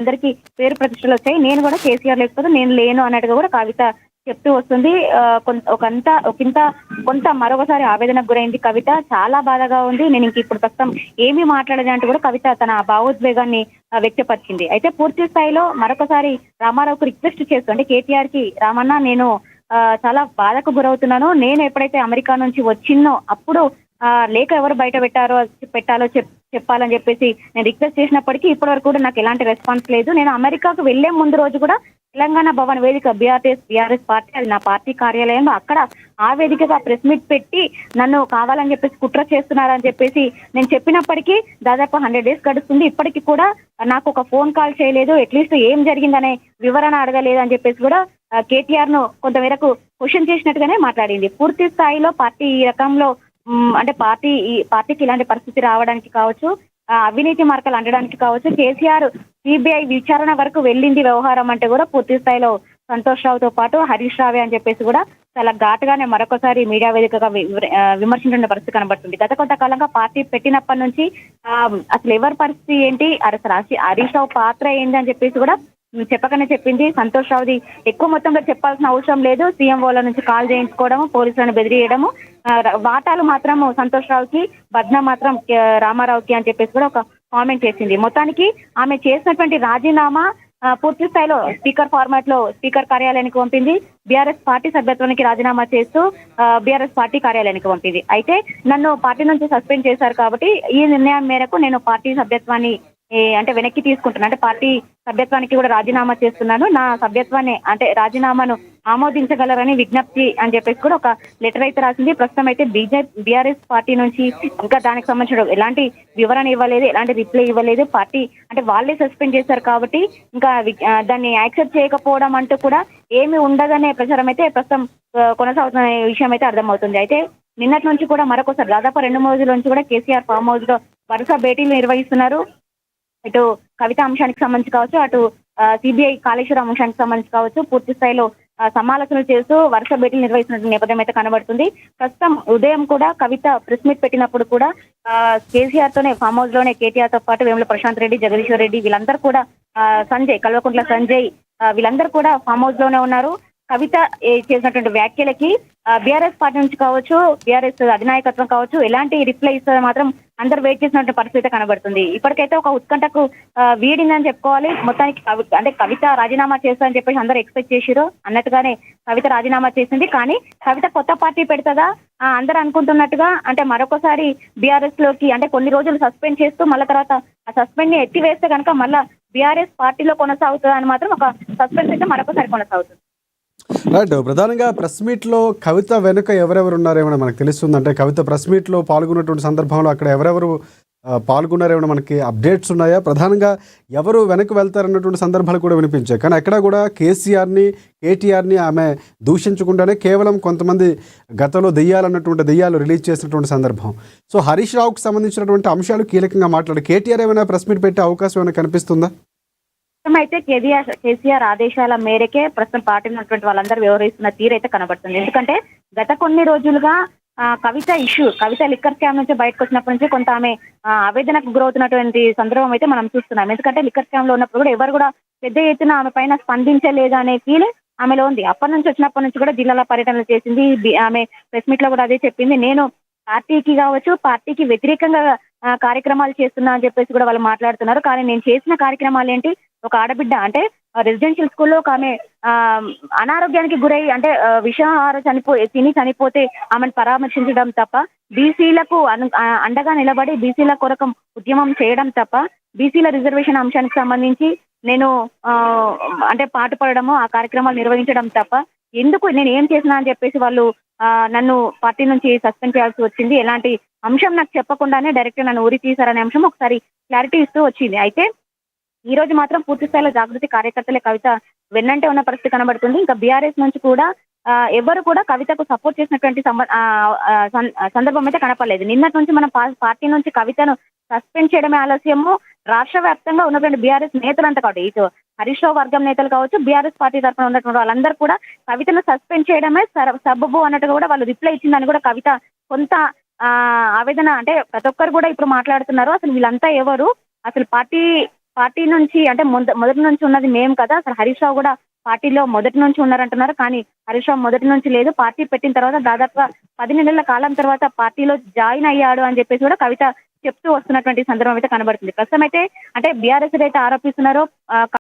అందరికి పేరు ప్రతిష్టలు వచ్చాయి. నేను కూడా కేసీఆర్ లేకపోతే నేను లేను అన్నట్టుగా కూడా కవిత చెప్తూ వస్తుంది. కొంత మరొకసారి ఆవేదనకు గురైంది కవిత. చాలా బాధగా ఉంది. నేను ఇంక ఇప్పుడు ప్రస్తుతం ఏమీ మాట్లాడదంటూ కూడా కవిత తన భావోద్వేగాన్ని వ్యక్తపరిచింది. అయితే పూర్తి స్థాయిలో మరొకసారి రామారావుకు రిక్వెస్ట్ చేస్తూ, అంటే కేటీఆర్ కి, రామన్న నేను చాలా బాధకు గురవుతున్నాను. నేను ఎప్పుడైతే అమెరికా నుంచి వచ్చినో అప్పుడు లేఖ ఎవరు బయట పెట్టాలో చెప్పాలని చెప్పేసి నేను రిక్వెస్ట్ చేసినప్పటికీ ఇప్పటి వరకు కూడా నాకు ఎలాంటి రెస్పాన్స్ లేదు. నేను అమెరికాకు వెళ్లే ముందు రోజు కూడా తెలంగాణ భవన్ వేదిక బీఆర్ఎస్ పార్టీ, అది నా పార్టీ కార్యాలయంలో, అక్కడ ఆ వేదికగా ప్రెస్ మీట్ పెట్టి నన్ను కావాలని చెప్పేసి కుట్ర చేస్తున్నారని చెప్పేసి నేను చెప్పినప్పటికీ దాదాపు 100 days గడుస్తుంది. ఇప్పటికీ కూడా నాకు ఒక ఫోన్ కాల్ చేయలేదు. అట్లీస్ట్ ఏం జరిగిందనే వివరణ అడగలేదు అని చెప్పేసి కూడా కేటీఆర్ ను కొంతమేరకు క్వశ్చన్ చేసినట్టుగానే మాట్లాడింది. పూర్తి స్థాయిలో పార్టీ ఈ రకంలో అంటే పార్టీకి ఇలాంటి పరిస్థితి రావడానికి కావచ్చు, అవినీతి మార్కలు అంటడానికి కావచ్చు, కేసీఆర్ సిబిఐ విచారణ వరకు వెళ్ళింది వ్యవహారం అంటే కూడా పూర్తి స్థాయిలో సంతోష్ రావుతో పాటు హరీష్ రావే అని చెప్పేసి కూడా చాలా ఘాటుగానే మరొకసారి మీడియా వేదికగా విమర్శించిన పరిస్థితి కనబడుతుంది. గత కొంతకాలంగా పార్టీ పెట్టినప్పటి నుంచి అసలు ఎవరి పరిస్థితి ఏంటి, అసలు హరీష్ రావు పాత్ర ఏంటి అని చెప్పేసి కూడా చెప్పకనే చెప్పింది. సంతోష్ రావుది ఎక్కువ మొత్తంలో చెప్పాల్సిన అవసరం లేదు. సీఎంఓల నుంచి కాల్ చేయించుకోవడము, పోలీసులను బెదిరియడము, వాటాలు మాత్రం సంతోష్ రావుకి, బద్నా మాత్రం రామారావుకి అని చెప్పేసి కూడా ఒక కామెంట్ చేసింది. మొత్తానికి ఆమె చేసినటువంటి రాజీనామా పూర్తి స్థాయిలో స్పీకర్ ఫార్మాట్ లో స్పీకర్ కార్యాలయానికి పంపింది. బీఆర్ఎస్ పార్టీ సభ్యత్వానికి రాజీనామా చేస్తూ బీఆర్ఎస్ పార్టీ కార్యాలయానికి పంపింది. అయితే నన్ను పార్టీ నుంచి సస్పెండ్ చేశారు కాబట్టి ఈ నిర్ణయం మేరకు నేను పార్టీ సభ్యత్వాన్ని అంటే వెనక్కి తీసుకుంటున్నాను, అంటే పార్టీ సభ్యత్వానికి కూడా రాజీనామా చేస్తున్నాను, నా సభ్యత్వాన్ని అంటే రాజీనామాను ఆమోదించగలరని విజ్ఞప్తి అని చెప్పేసి కూడా ఒక లెటర్ అయితే రాసింది. ప్రస్తుతం అయితే బీఆర్ఎస్ పార్టీ నుంచి ఇంకా దానికి సంబంధించిన ఎలాంటి వివరణ ఇవ్వలేదు, ఎలాంటి రిప్లై ఇవ్వలేదు. పార్టీ అంటే వాళ్ళే సస్పెండ్ చేశారు కాబట్టి ఇంకా దాన్ని యాక్సెప్ట్ చేయకపోవడం అంటూ కూడా ఏమి ఉండదనే ప్రచారం అయితే ప్రస్తుతం కొనసాగుతున్న విషయం అయితే అర్థమవుతుంది. అయితే నిన్నటి నుంచి కూడా మరొకసారి దాదాపు 2-3 రోజుల నుంచి కూడా కేసీఆర్ ఫామ్ హౌస్ లో వరుస భేటీలు నిర్వహిస్తున్నారు. ఇటు కవిత అంశానికి సంబంధించి కావచ్చు, అటు సిబిఐ కాళేశ్వరం అంశానికి సంబంధించి కావచ్చు, పూర్తి స్థాయిలో సమాలోచనలు చేస్తూ వరుస భేటీలు నిర్వహిస్తున్న నేపథ్యం అయితే కనబడుతుంది. ప్రస్తుతం ఉదయం కూడా కవిత ప్రెస్ మీట్ పెట్టినప్పుడు కూడా కేసీఆర్ తోనే ఫామ్ హౌస్ లోనే కేటీఆర్ తో పాటు వేముల ప్రశాంత్ రెడ్డి, జగదీశ్వర్ రెడ్డి వీళ్ళందరూ కూడా కల్వకుంట్ల సంజయ్ వీళ్ళందరూ కూడా ఫామ్ హౌస్ లోనే ఉన్నారు. కవిత చేసినటువంటి వ్యాఖ్యలకి బీఆర్ఎస్ పార్టీ నుంచి కావచ్చు, బీఆర్ఎస్ అధినాయకత్వం కావచ్చు ఎలాంటి రిప్లై ఇస్తుందో మాత్రం అందరు వెయిట్ చేసినటువంటి పరిస్థితి కనబడుతుంది. ఇప్పటికైతే ఒక ఉత్కంఠకు వీడిందని చెప్పుకోవాలి. మొత్తానికి కవిత రాజీనామా చేస్తారని చెప్పేసి అందరూ ఎక్స్పెక్ట్ చేసిరు అన్నట్టుగానే కవిత రాజీనామా చేసింది. కానీ కవిత కొత్త పార్టీ పెడతదా అందరూ అనుకుంటున్నట్టుగా, అంటే మరొకసారి బీఆర్ఎస్ లోకి అంటే కొన్ని రోజులు సస్పెండ్ చేస్తూ మళ్ళీ తర్వాత ఆ సస్పెండ్ ని ఎత్తివేస్తే కనుక మళ్ళా బీఆర్ఎస్ పార్టీలో కొనసాగుతుంది అని మాత్రం ఒక సస్పెన్స్ అయితే మరొకసారి కొనసాగుతుంది. రైట్. ప్రధానంగా ప్రెస్ మీట్లో కవిత వెనుక ఎవరెవరు ఉన్నారేమో మనకు తెలుస్తుంది. అంటే కవిత ప్రెస్ మీట్లో పాల్గొన్నటువంటి సందర్భంలో అక్కడ ఎవరెవరు పాల్గొన్నారేమో మనకి అప్డేట్స్ ఉన్నాయా? ప్రధానంగా ఎవరు వెనక్కి వెళ్తారన్నటువంటి సందర్భాలు కూడా వినిపించాయి. కానీ ఎక్కడ కూడా కేటీఆర్ని ఆమె దూషించకుండానే కేవలం కొంతమంది గతంలో దెయ్యాలు రిలీజ్ చేసినటువంటి సందర్భం. సో హరీష్ రావుకు సంబంధించినటువంటి అంశాలు కీలకంగా మాట్లాడి కేటీఆర్ ఏమైనా ప్రెస్ మీట్ పెట్టే అవకాశం ఏమైనా కనిపిస్తుందా? అయితే కేసీఆర్ ఆదేశాల మేరకే ప్రస్తుతం పార్టీలో ఉన్నటువంటి వాళ్ళందరూ వ్యవహరిస్తున్న తీరైతే కనబడుతుంది. ఎందుకంటే గత కొన్ని రోజులుగా కవిత లిక్కర్ స్కామ్ నుంచి బయటకు వచ్చినప్పటి నుంచి కొంత ఆమె ఆవేదనకు గురవుతున్నటువంటి సందర్భం అయితే మనం చూస్తున్నాం. ఎందుకంటే లిక్కర్ స్కామ్ లో ఉన్నప్పుడు కూడా ఎవరు కూడా పెద్ద ఎత్తున ఆమె పైన స్పందించలేదు అనే ఫీలింగ్ ఆమెలో ఉంది. వచ్చినప్పటి నుంచి కూడా జిల్లాల పర్యటనలు చేసింది. ఆమె ప్రెస్ మీట్ లో కూడా అదే చెప్పింది, నేను పార్టీకి కావచ్చు పార్టీకి వ్యతిరేకంగా కార్యక్రమాలు చేస్తున్నా అని చెప్పేసి కూడా వాళ్ళు మాట్లాడుతున్నారు. కానీ నేను చేసిన కార్యక్రమాలు ఏంటి, ఒక ఆడబిడ్డ అంటే రెసిడెన్షియల్ స్కూల్లో ఒక ఆమె అనారోగ్యానికి గురై అంటే విషాహార తిని చనిపోతే ఆమెను పరామర్శించడం తప్ప, బీసీలకు అండగా నిలబడి బీసీల కొరకు ఉద్యమం చేయడం తప్ప, బీసీల రిజర్వేషన్ అంశానికి సంబంధించి నేను అంటే పాటుపడము, ఆ కార్యక్రమాలు నిర్వహించడం తప్ప ఎందుకు నేను ఏం చేసినా అని చెప్పేసి వాళ్ళు నన్ను పార్టీ నుంచి సస్పెండ్ చేయాల్సి వచ్చింది. ఎలాంటి అంశం నాకు చెప్పకుండానే డైరెక్ట్ నన్ను ఉరి తీశారనే అంశం ఒకసారి క్లారిటీ ఇస్తూ వచ్చింది. అయితే ఈ రోజు మాత్రం పూర్తి స్థాయిలో జాగృతి కార్యకర్తలే కవిత వెన్నంటే ఉన్న పరిస్థితి కనబడుతుంది. ఇంకా బీఆర్ఎస్ నుంచి కూడా ఎవరు కూడా కవితకు సపోర్ట్ చేసినటువంటి సందర్భం అయితే కనపడలేదు. నిన్నటి నుంచి మనం పార్టీ నుంచి కవితను సస్పెండ్ చేయడమే ఆలస్యము. రాష్ట్ర వ్యాప్తంగా ఉన్నటువంటి బీఆర్ఎస్ నేతలంతా కాబట్టి ఇటు హరీష్ రావు వర్గం నేతలు కావచ్చు, బీఆర్ఎస్ పార్టీ తరఫున ఉన్నటువంటి వాళ్ళందరూ కూడా కవితను సస్పెండ్ చేయడమే సబబు అన్నట్టుగా కూడా వాళ్ళు రిప్లై ఇచ్చిందని కూడా కవిత కొంత ఆవేదన, అంటే ప్రతి ఒక్కరు కూడా ఇప్పుడు మాట్లాడుతున్నారు అసలు వీళ్ళంతా ఎవరు, అసలు పార్టీ పార్టీ నుంచి అంటే మొదటి నుంచి ఉన్నది మేము కదా, అసలు హరీష్ రావు కూడా పార్టీలో మొదటి నుంచి ఉన్నారంటున్నారు. కానీ హరీష్ రావు మొదటి నుంచి లేదు. పార్టీ పెట్టిన తర్వాత దాదాపుగా 10 నెలల కాలం తర్వాత పార్టీలో జాయిన్ అయ్యాడు అని చెప్పేసి కూడా కవిత చెప్తూ వస్తున్నటువంటి సందర్భం అయితే కనబడుతుంది. ప్రస్తుతం అయితే అంటే బీఆర్ఎస్ ఏదైతే ఆరోపిస్తున్నారో